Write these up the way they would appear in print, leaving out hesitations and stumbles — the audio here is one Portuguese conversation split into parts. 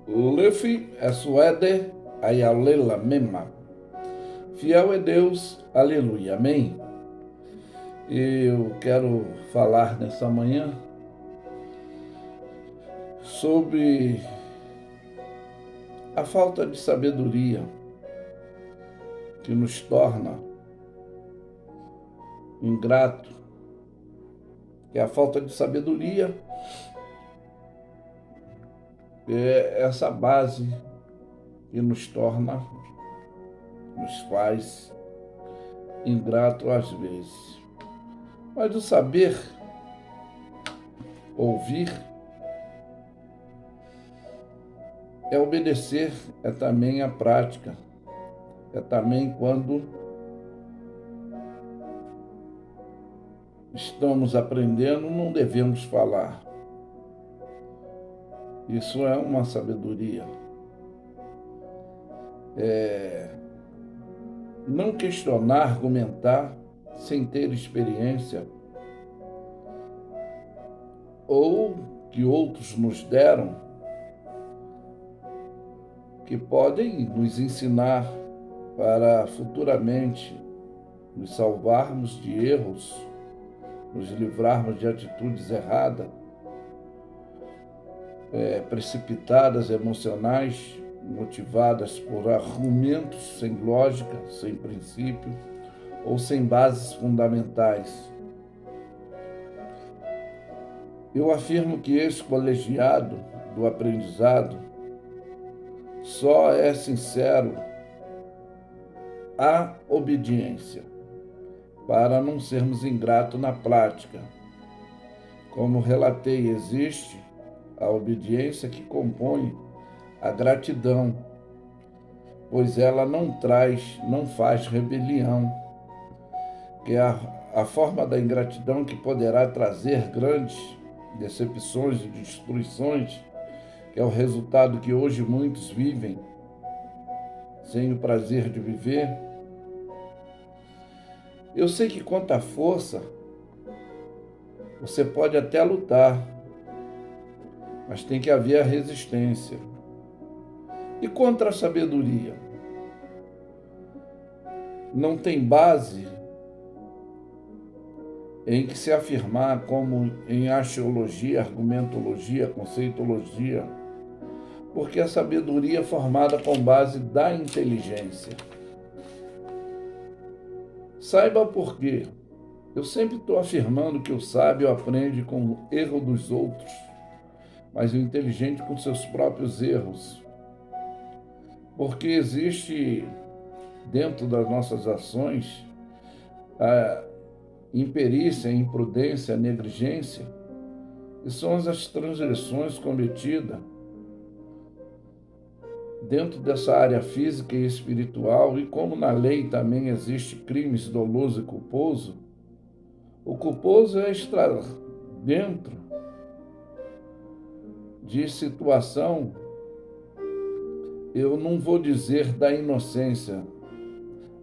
Lefi Esuede Ayalela Mema. Fiel é Deus, aleluia, amém. Eu quero falar nessa manhã sobre a falta de sabedoria que nos torna ingrato, que a falta de sabedoria é essa base que nos faz ingrato às vezes. Mas o saber ouvir é obedecer, é também a prática, é também quando estamos aprendendo, não devemos falar. Isso é uma sabedoria. Não questionar, argumentar sem ter experiência ou que outros nos deram, que podem nos ensinar para futuramente nos salvarmos de erros, nos livrarmos de atitudes erradas, precipitadas, emocionais, motivadas por argumentos sem lógica, sem princípio ou sem bases fundamentais. Eu afirmo que esse colegiado do aprendizado só é sincero à obediência, para não sermos ingratos na prática. Como relatei, existe a obediência que compõe a gratidão, pois ela não faz rebelião, que é a forma da ingratidão que poderá trazer grandes decepções e destruições, que é o resultado que hoje muitos vivem sem o prazer de viver. Eu sei que contra a força você pode até lutar, mas tem que haver a resistência. E contra a sabedoria? Não tem base em que se afirmar, como em axiologia, argumentologia, conceitologia, porque a sabedoria é formada com base da inteligência. Saiba por quê. Eu sempre estou afirmando que o sábio aprende com o erro dos outros, mas o inteligente com seus próprios erros. Porque existe dentro das nossas ações a imperícia, a imprudência, a negligência, que são as transgressões cometidas dentro dessa área física e espiritual, e como na lei também existe crimes doloso e culposo, o culposo é estar dentro de situação, eu não vou dizer da inocência,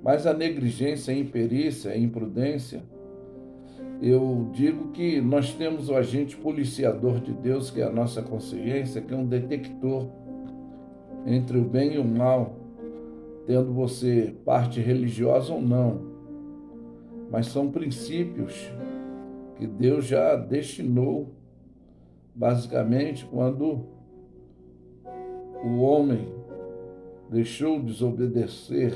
mas a negligência, a imperícia, a imprudência, eu digo que nós temos o agente policiador de Deus, que é a nossa consciência, que é um detector entre o bem e o mal, tendo você parte religiosa ou não, mas são princípios que Deus já destinou, basicamente, quando o homem deixou de desobedecer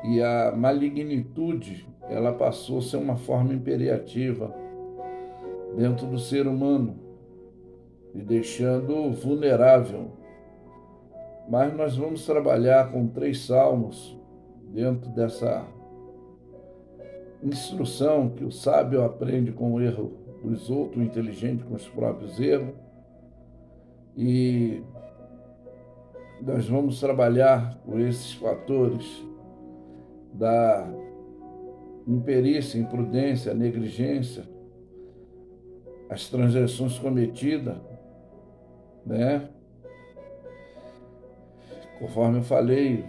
e a malignitude, ela passou a ser uma forma imperativa dentro do ser humano, e deixando vulnerável. Mas nós vamos trabalhar com 3 salmos dentro dessa instrução que o sábio aprende com o erro dos outros, o inteligente com os próprios erros. E nós vamos trabalhar com esses fatores da imperícia, imprudência, negligência, as transgressões cometidas, né? Conforme eu falei,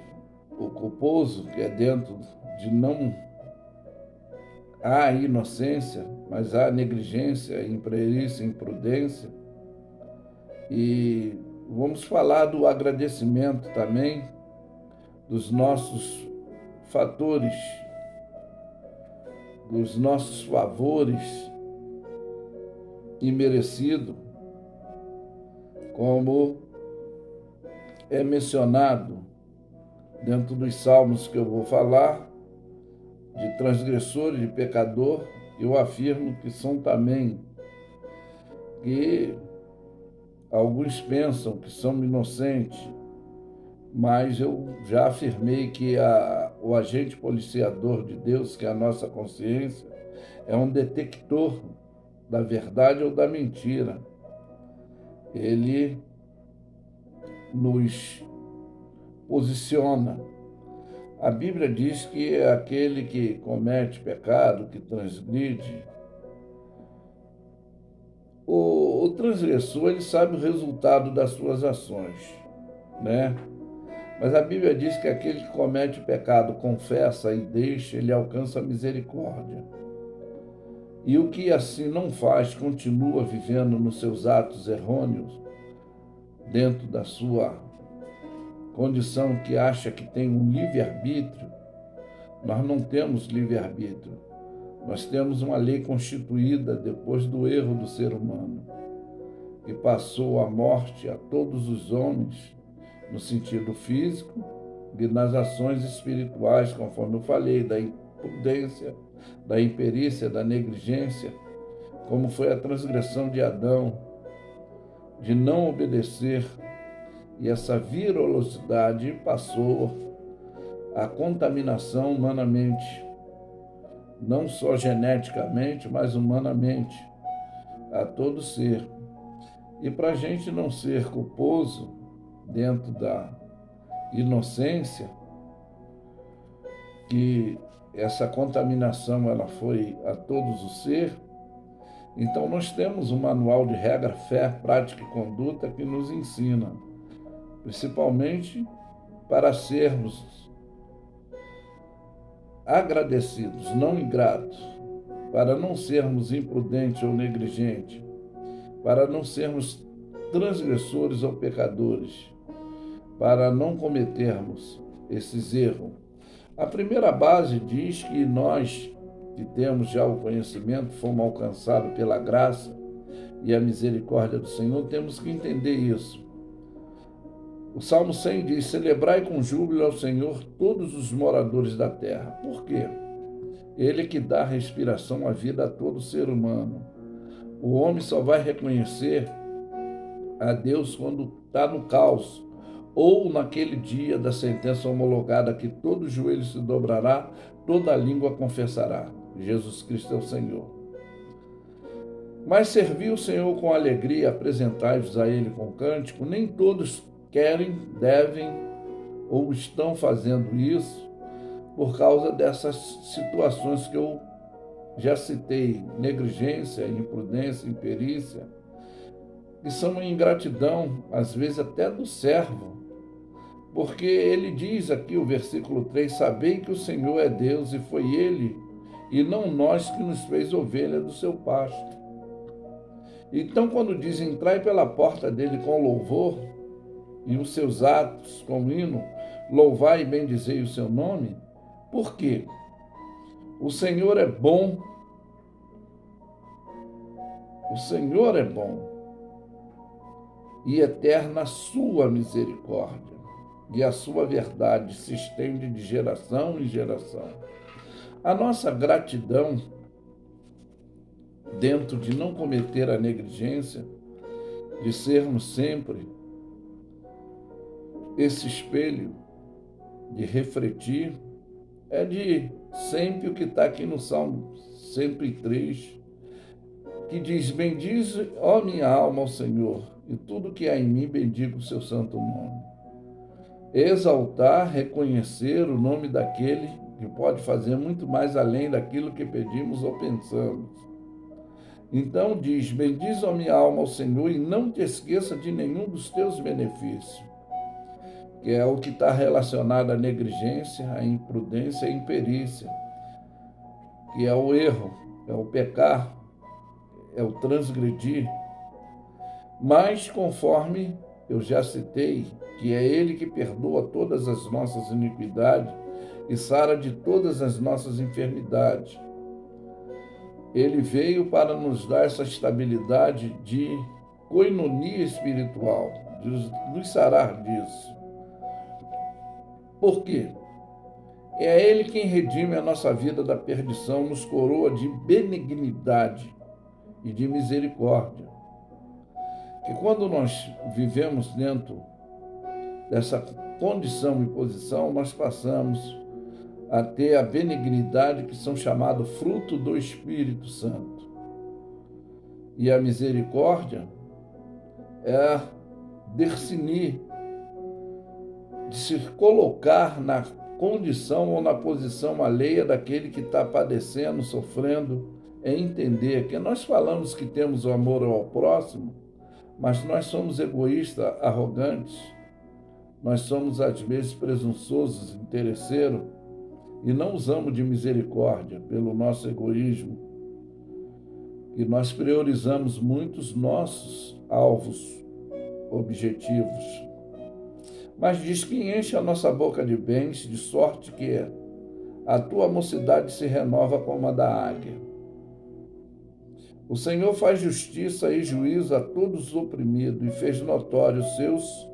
o culposo, que é dentro de não há inocência, mas há negligência, imperícia, imprudência. E vamos falar do agradecimento também, dos nossos fatores, dos nossos favores imerecidos, como é mencionado dentro dos salmos que eu vou falar, de transgressor e de pecador. Eu afirmo que são também, que alguns pensam que são inocentes, mas eu já afirmei que o agente policiador de Deus, que é a nossa consciência, é um detector da verdade ou da mentira. Ele nos posiciona. A Bíblia diz que é aquele que comete pecado, que transgride, o transgressor, ele sabe o resultado das suas ações, né? Mas a Bíblia diz que aquele que comete pecado, confessa e deixa, ele alcança a misericórdia. E o que assim não faz, continua vivendo nos seus atos errôneos, dentro da sua condição que acha que tem um livre-arbítrio. Nós não temos livre-arbítrio. Nós temos uma lei constituída depois do erro do ser humano, que passou a morte a todos os homens, no sentido físico e nas ações espirituais, conforme eu falei, da imprudência, da imperícia, da negligência, como foi a transgressão de Adão, de não obedecer, e essa virtuosidade passou a contaminação humanamente, não só geneticamente, mas humanamente, a todo ser. E para a gente não ser culposo dentro da inocência, que essa contaminação ela foi a todos os ser, então nós temos um manual de regra, fé, prática e conduta que nos ensina, principalmente para sermos agradecidos, não ingratos, para não sermos imprudentes ou negligentes, para não sermos transgressores ou pecadores, para não cometermos esses erros. A primeira base diz que nós, que temos já o conhecimento, fomos alcançados pela graça e a misericórdia do Senhor, temos que entender isso. O Salmo 100 diz: celebrai com júbilo ao Senhor todos os moradores da terra. Por quê? Ele que dá respiração à vida a todo ser humano. O homem só vai reconhecer a Deus quando está no caos, ou naquele dia da sentença homologada, que todo joelho se dobrará, toda língua confessará: Jesus Cristo é o Senhor. Mas servi o Senhor com alegria, apresentai-vos a Ele com cântico. Nem todos querem, devem ou estão fazendo isso por causa dessas situações que eu já citei: negligência, imprudência, imperícia, que são uma ingratidão, às vezes até do servo, porque ele diz aqui, o versículo 3, sabei que o Senhor é Deus e foi Ele e não nós que nos fez ovelha do seu pasto. Então, quando diz entrai pela porta dele com louvor e os seus atos com hino, louvai e bendizei o seu nome, por quê? O Senhor é bom, o Senhor é bom, e eterna a sua misericórdia, e a sua verdade se estende de geração em geração. A nossa gratidão, dentro de não cometer a negligência, de sermos sempre esse espelho, de refletir, é de sempre o que está aqui no Salmo 103, que diz: bendize, ó minha alma, ao Senhor, e tudo que há em mim bendiga o seu santo nome. Exaltar, reconhecer o nome daquele que pode fazer muito mais além daquilo que pedimos ou pensamos. Então diz: bendize, ó minha alma, ao Senhor, e não te esqueça de nenhum dos teus benefícios, que é o que está relacionado à negligência, à imprudência e à imperícia, que é o erro, é o pecar, é o transgredir. Mas, conforme eu já citei, que é Ele que perdoa todas as nossas iniquidades e sara de todas as nossas enfermidades. Ele veio para nos dar essa estabilidade de coinonia espiritual, de nos sarar disso. Por quê? É Ele quem redime a nossa vida da perdição, nos coroa de benignidade e de misericórdia. Que quando nós vivemos dentro dessa condição e posição, nós passamos a ter a benignidade que são chamados fruto do Espírito Santo. E a misericórdia é discernir, de se colocar na condição ou na posição alheia daquele que está padecendo, sofrendo, é entender que nós falamos que temos o amor ao próximo, mas nós somos egoístas, arrogantes, nós somos às vezes presunçosos, interesseiros, e não usamos de misericórdia pelo nosso egoísmo, e nós priorizamos muitos nossos alvos, objetivos. Mas diz que enche a nossa boca de bens, de sorte que a tua mocidade se renova como a da águia. O Senhor faz justiça e juízo a todos os oprimidos e fez notório os seus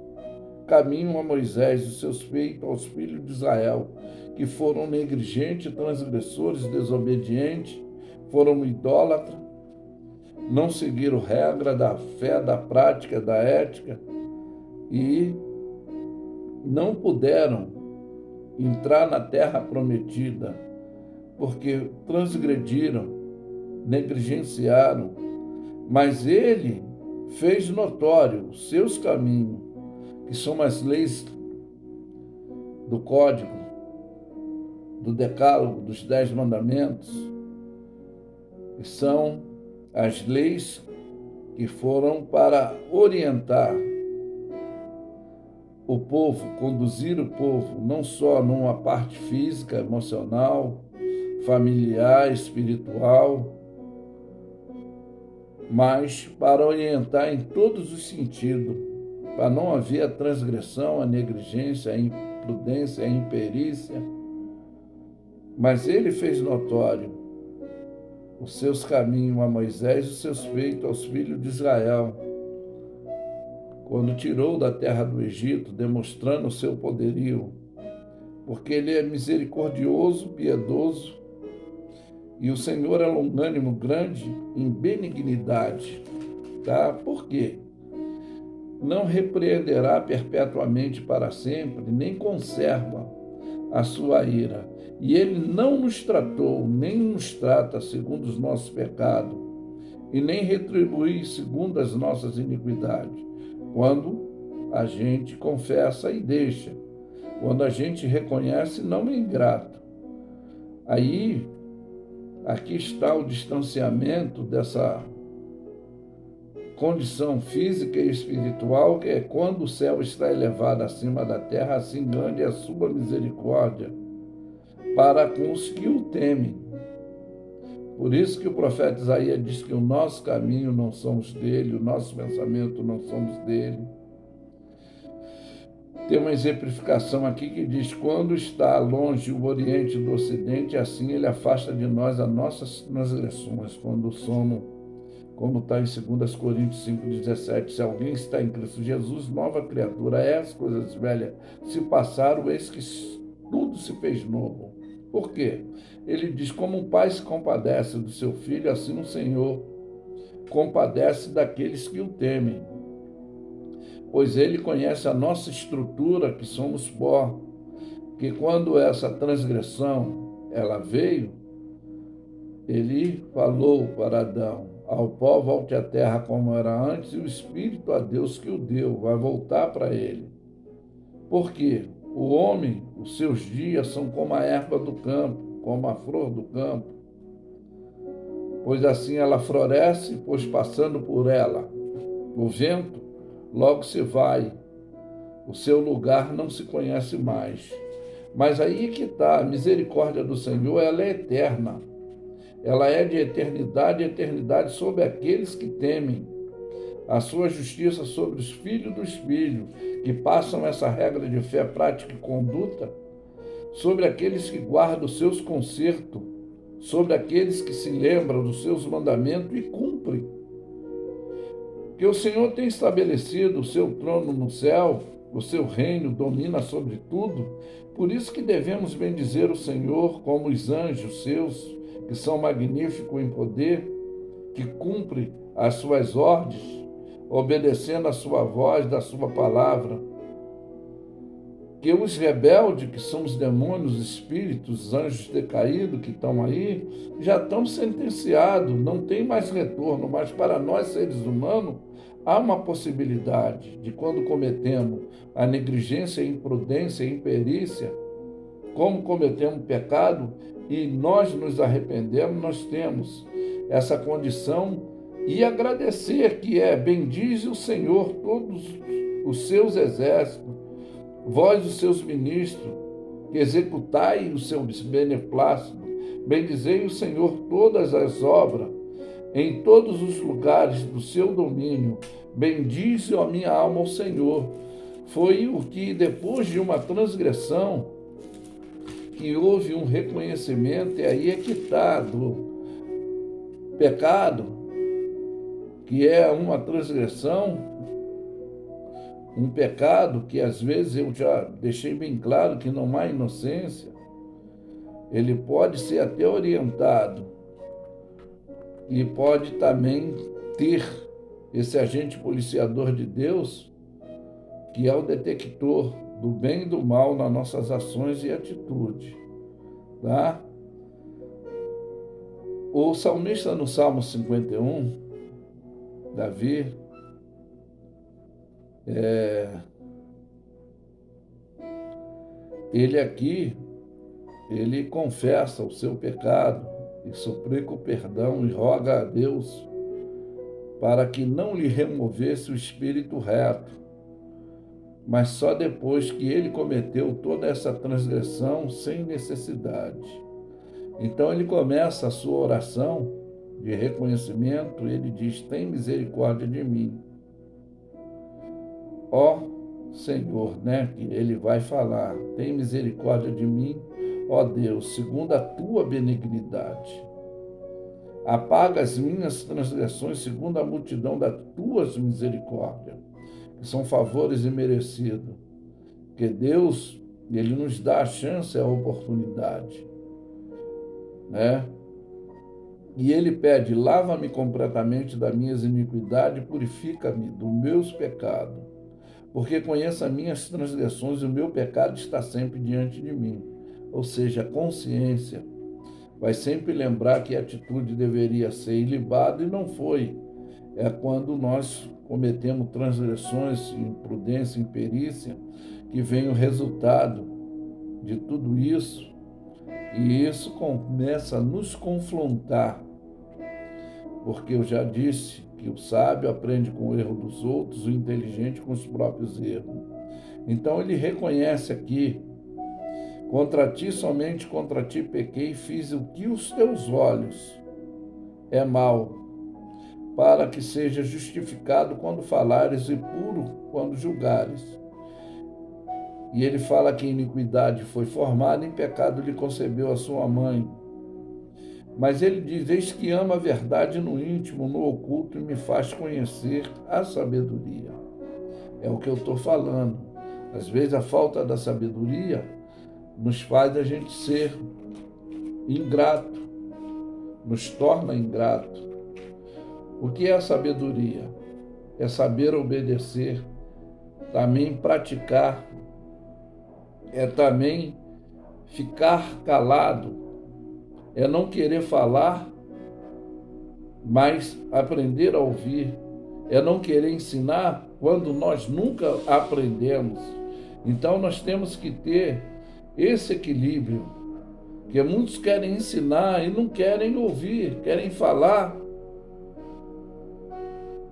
caminhos a Moisés e os seus feitos aos filhos de Israel, que foram negligentes, transgressores, desobedientes, foram idólatras, não seguiram regra da fé, da prática, da ética e não puderam entrar na terra prometida, porque transgrediram, negligenciaram, mas ele fez notório os seus caminhos, que são as leis do Código, do Decálogo, dos 10 Mandamentos, que são as leis que foram para orientar o povo, conduzir o povo, não só numa parte física, emocional, familiar, espiritual, mas para orientar em todos os sentidos, para não haver a transgressão, a negligência, a imprudência, a imperícia. Mas ele fez notório os seus caminhos a Moisés e os seus feitos aos filhos de Israel, quando tirou da terra do Egito, demonstrando o seu poderio, porque ele é misericordioso, piedoso, e o Senhor é longânimo, grande em benignidade. Tá? Por quê? Não repreenderá perpetuamente para sempre, nem conserva a sua ira. E ele não nos tratou, nem nos trata segundo os nossos pecados, e nem retribui segundo as nossas iniquidades. Quando a gente confessa e deixa, quando a gente reconhece, não é ingrato. Aí, aqui está o distanciamento dessa condição física e espiritual, que é quando o céu está elevado acima da terra, assim grande é a sua misericórdia para com os que o temem. Por isso que o profeta Isaías diz que o nosso caminho não somos dele, o nosso pensamento não somos dele. Tem uma exemplificação aqui que diz: quando está longe o Oriente do Ocidente, assim ele afasta de nós as nossas transgressões. Quando somos, como está em 2 Coríntios 5,17, se alguém está em Cristo Jesus, nova criatura é, as coisas velhas se passaram, eis que tudo se fez novo. Por quê? Ele diz: como um pai se compadece do seu filho, assim o Senhor compadece daqueles que o temem. Pois ele conhece a nossa estrutura, que somos pó, que quando essa transgressão ela veio, ele falou para Adão: ao pó volte à terra como era antes, e o Espírito a Deus que o deu vai voltar para ele. Por quê? O homem, os seus dias são como a erva do campo, como a flor do campo, pois assim ela floresce, pois passando por ela o vento, logo se vai, o seu lugar não se conhece mais. Mas aí que está, a misericórdia do Senhor, ela é eterna, ela é de eternidade a eternidade sobre aqueles que temem, a sua justiça sobre os filhos dos filhos, que passam essa regra de fé, prática e conduta, sobre aqueles que guardam os seus concertos, sobre aqueles que se lembram dos seus mandamentos e cumprem. Que o Senhor tem estabelecido o seu trono no céu, o seu reino domina sobre tudo, por isso que devemos bendizer o Senhor como os anjos seus, que são magníficos em poder, que cumprem as suas ordens, obedecendo a sua voz, da sua palavra. Que os rebeldes, que são os demônios, os espíritos, os anjos decaídos que estão aí, já estão sentenciados, não tem mais retorno, mas para nós seres humanos, há uma possibilidade de quando cometemos a negligência, a imprudência, a imperícia, como cometemos pecado e nós nos arrependemos, nós temos essa condição e agradecer que bendize o Senhor todos os seus exércitos, vós os seus ministros, que executai os seus beneplácitos, bendizei o Senhor todas as obras, em todos os lugares do seu domínio, bendize a minha alma ao Senhor. Foi o que, depois de uma transgressão, que houve um reconhecimento, e aí é que está do pecado, que é uma transgressão, um pecado que às vezes eu já deixei bem claro que não há inocência, ele pode ser até orientado e pode também ter esse agente policiador de Deus, que é o detector do bem e do mal nas nossas ações e atitudes, tá? O salmista no Salmo 51, Davi, ele confessa o seu pecado e suplica o perdão e roga a Deus para que não lhe removesse o espírito reto, mas só depois que ele cometeu toda essa transgressão sem necessidade. Então ele começa a sua oração de reconhecimento, ele diz: tem misericórdia de mim, ó Senhor, né? Que ele vai falar: tem misericórdia de mim, ó Deus, segundo a tua benignidade. Apaga as minhas transgressões segundo a multidão das tuas misericórdias, que são favores imerecidos. Que Deus, ele nos dá a chance, a oportunidade, né? E ele pede: lava-me completamente das minhas iniquidades, purifica-me dos meus pecados, porque conheço as minhas transgressões e o meu pecado está sempre diante de mim. Ou seja, a consciência vai sempre lembrar que a atitude deveria ser ilibada e não foi. É quando nós cometemos transgressões, imprudência, imperícia, que vem o resultado de tudo isso. E isso começa a nos confrontar, porque eu já disse que o sábio aprende com o erro dos outros, o inteligente com os próprios erros. Então ele reconhece aqui: contra ti, somente contra ti pequei, fiz o que os teus olhos é mal, para que seja justificado quando falares e puro quando julgares. E ele fala que iniquidade foi formada, em pecado lhe concebeu a sua mãe. Mas ele diz: eis que ama a verdade no íntimo, no oculto, e me faz conhecer a sabedoria. É o que eu estou falando. Às vezes a falta da sabedoria nos faz a gente ser ingrato, nos torna ingrato. O que é a sabedoria? É saber obedecer, também praticar, é também ficar calado, é não querer falar, mas aprender a ouvir, é não querer ensinar quando nós nunca aprendemos. Então nós temos que ter esse equilíbrio, que muitos querem ensinar e não querem ouvir, querem falar,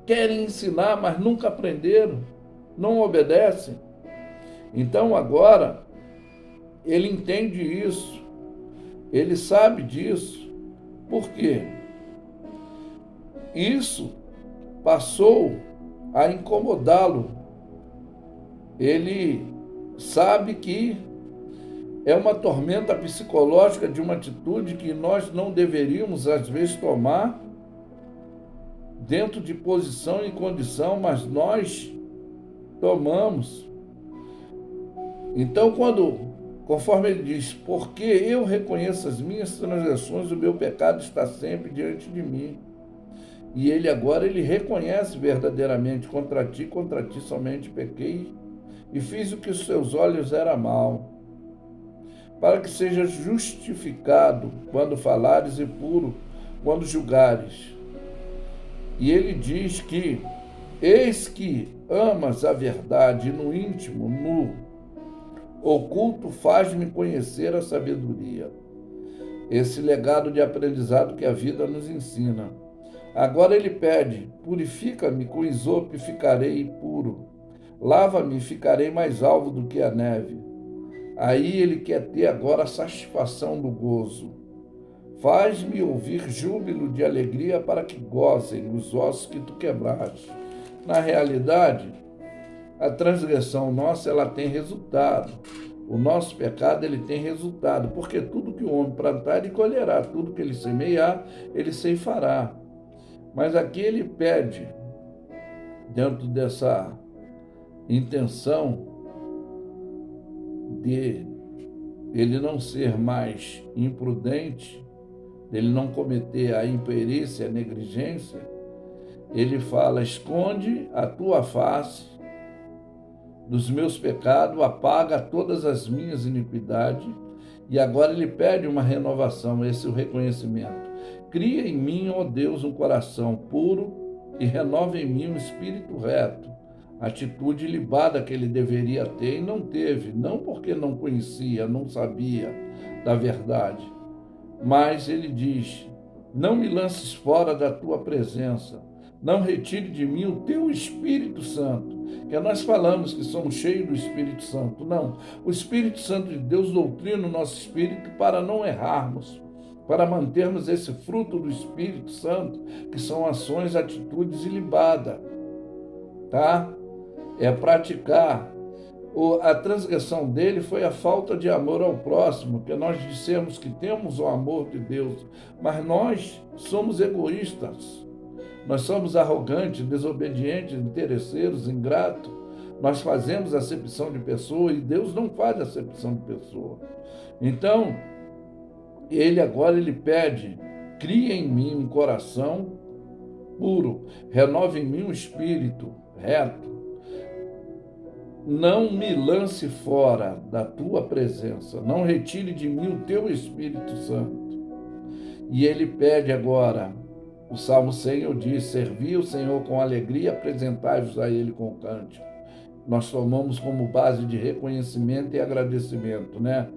querem ensinar, mas nunca aprenderam, não obedecem. Então agora ele entende isso, ele sabe disso. Por quê? Isso passou a incomodá-lo. Ele sabe que é uma tormenta psicológica de uma atitude que nós não deveríamos, às vezes, tomar dentro de posição e condição, mas nós tomamos. Então, conforme ele diz, porque eu reconheço as minhas transgressões, o meu pecado está sempre diante de mim. E ele agora, ele reconhece verdadeiramente, contra ti somente pequei, e fiz o que os seus olhos era mal, para que seja justificado quando falares e puro quando julgares. E ele diz que, eis que amas a verdade no íntimo, no oculto, faz-me conhecer a sabedoria. Esse legado de aprendizado que a vida nos ensina. Agora ele pede, purifica-me com isopo e ficarei puro. Lava-me e ficarei mais alvo do que a neve. Aí ele quer ter agora a satisfação do gozo. Faz-me ouvir júbilo de alegria para que gozem os ossos que tu quebraste. Na realidade, a transgressão nossa, ela tem resultado. O nosso pecado, ele tem resultado, porque tudo que o homem plantar, ele colherá. Tudo que ele semear, ele ceifará. Mas aqui ele pede, dentro dessa intenção de ele não ser mais imprudente, dele não cometer a imperícia, a negligência, ele fala, esconde a tua face dos meus pecados, apaga todas as minhas iniquidades, e agora ele pede uma renovação, esse é o reconhecimento. Cria em mim, ó Deus, um coração puro e renova em mim um espírito reto. Atitude ilibada que ele deveria ter e não teve, não porque não conhecia, não sabia da verdade, mas ele diz, não me lances fora da tua presença, não retire de mim o teu Espírito Santo, que nós falamos que somos cheios do Espírito Santo. Não, o Espírito Santo de Deus doutrina o nosso espírito para não errarmos, para mantermos esse fruto do Espírito Santo, que são ações, atitudes ilibadas, tá? É praticar. A transgressão dele foi a falta de amor ao próximo, que nós dissemos que temos o amor de Deus, mas nós somos egoístas, nós somos arrogantes, desobedientes, interesseiros, ingratos, nós fazemos acepção de pessoa e Deus não faz acepção de pessoa. Então, ele pede, cria em mim um coração puro, renova em mim um espírito reto, não me lance fora da tua presença, não retire de mim o teu Espírito Santo. E ele pede agora, o Salmo 100 eu disse, servi o Senhor com alegria, apresentai-vos a ele com cântico. Nós tomamos como base de reconhecimento e agradecimento, né?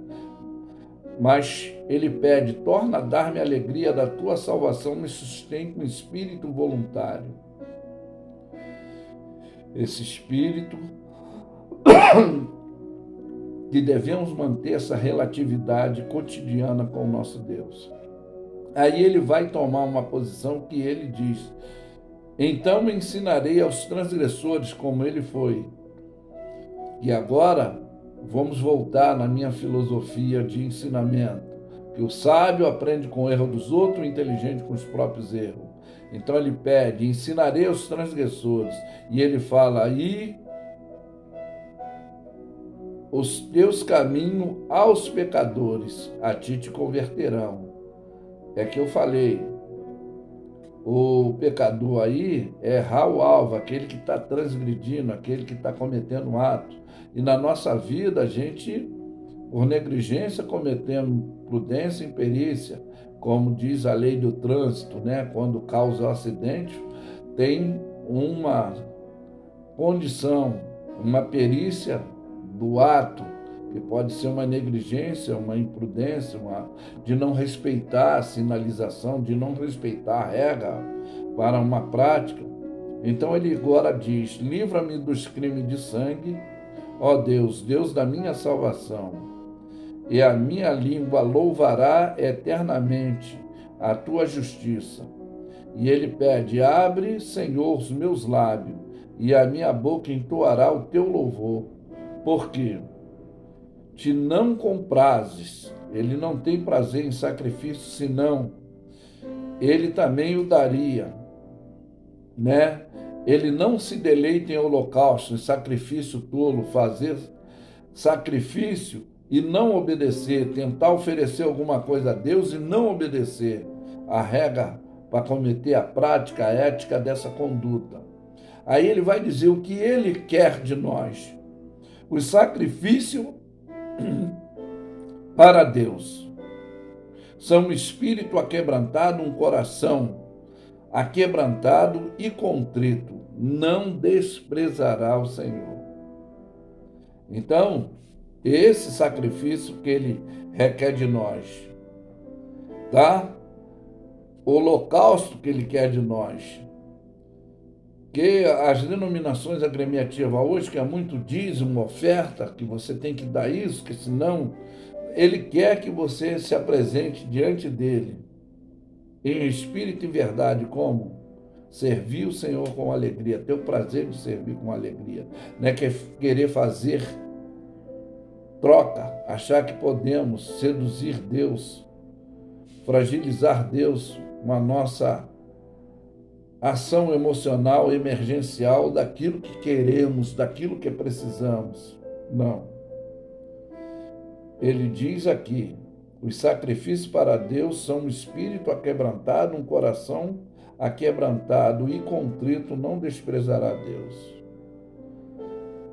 Mas ele pede, torna a dar-me a alegria da tua salvação, me sustém com espírito voluntário. Esse espírito que devemos manter essa relatividade cotidiana com o nosso Deus. Aí ele vai tomar uma posição que ele diz, então me ensinarei aos transgressores como ele foi. E agora vamos voltar na minha filosofia de ensinamento, que o sábio aprende com o erro dos outros, o inteligente com os próprios erros. Então ele pede, ensinarei aos transgressores, e ele fala, aí os teus caminhos aos pecadores, a ti te converterão. É que eu falei, o pecador aí é o alvo, aquele que está transgredindo, aquele que está cometendo um ato. E na nossa vida, a gente, por negligência, cometemos prudência e imperícia, como diz a lei do trânsito, né? Quando causa o acidente, tem uma condição, uma perícia do ato, que pode ser uma negligência, uma imprudência, de não respeitar a sinalização, de não respeitar a regra para uma prática. Então ele agora diz, livra-me dos crimes de sangue, ó Deus, Deus da minha salvação, e a minha língua louvará eternamente a tua justiça. E ele pede, abre, Senhor, os meus lábios, e a minha boca entoará o teu louvor. Porque te não comprazes, ele não tem prazer em sacrifício, senão ele também o daria, né? Ele não se deleita em holocausto, em sacrifício tolo, fazer sacrifício e não obedecer, tentar oferecer alguma coisa a Deus e não obedecer a regra para cometer a prática, a ética dessa conduta. Aí ele vai dizer o que ele quer de nós. O sacrifício para Deus são um espírito aquebrantado, um coração aquebrantado e contrito. Não desprezará o Senhor. Então, esse sacrifício que ele requer de nós, tá? O holocausto que ele quer de nós, que as denominações agremiativas hoje, que é muito dízimo, oferta, que você tem que dar isso, que senão ele quer que você se apresente diante dele, em espírito e verdade, como? Servir o Senhor com alegria, ter o prazer de servir com alegria, não é querer fazer troca, achar que podemos seduzir Deus, fragilizar Deus com a nossa ação emocional emergencial daquilo que queremos, daquilo que precisamos. Não. Ele diz aqui, os sacrifícios para Deus são um espírito aquebrantado, um coração aquebrantado e contrito não desprezará Deus.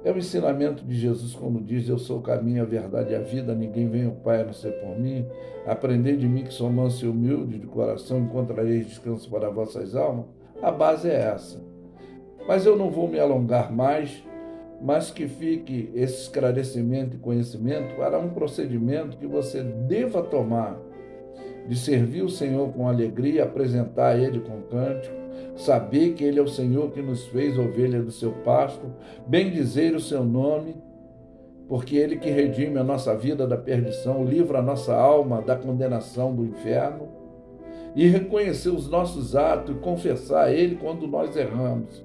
É o ensinamento de Jesus quando diz, eu sou o caminho, a verdade e a vida, ninguém vem ao Pai a não ser por mim. Aprendei de mim que sou manso e humilde de coração, encontrareis descanso para vossas almas. A base é essa. Mas eu não vou me alongar mais, mas que fique esse esclarecimento e conhecimento para um procedimento que você deva tomar, de servir o Senhor com alegria, apresentar a Ele com cântico, saber que Ele é o Senhor que nos fez ovelha do seu pasto, bendizer o seu nome, porque Ele que redime a nossa vida da perdição, livra a nossa alma da condenação do inferno, e reconhecer os nossos atos e confessar a Ele quando nós erramos,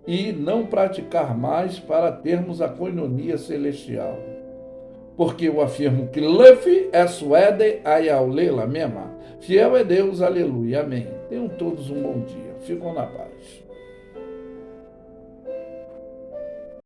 e não praticar mais para termos a coinonia celestial. Porque eu afirmo que Lefi é suede ayaule la mema. Fiel é Deus, aleluia, amém. Tenham todos um bom dia. Ficam na paz.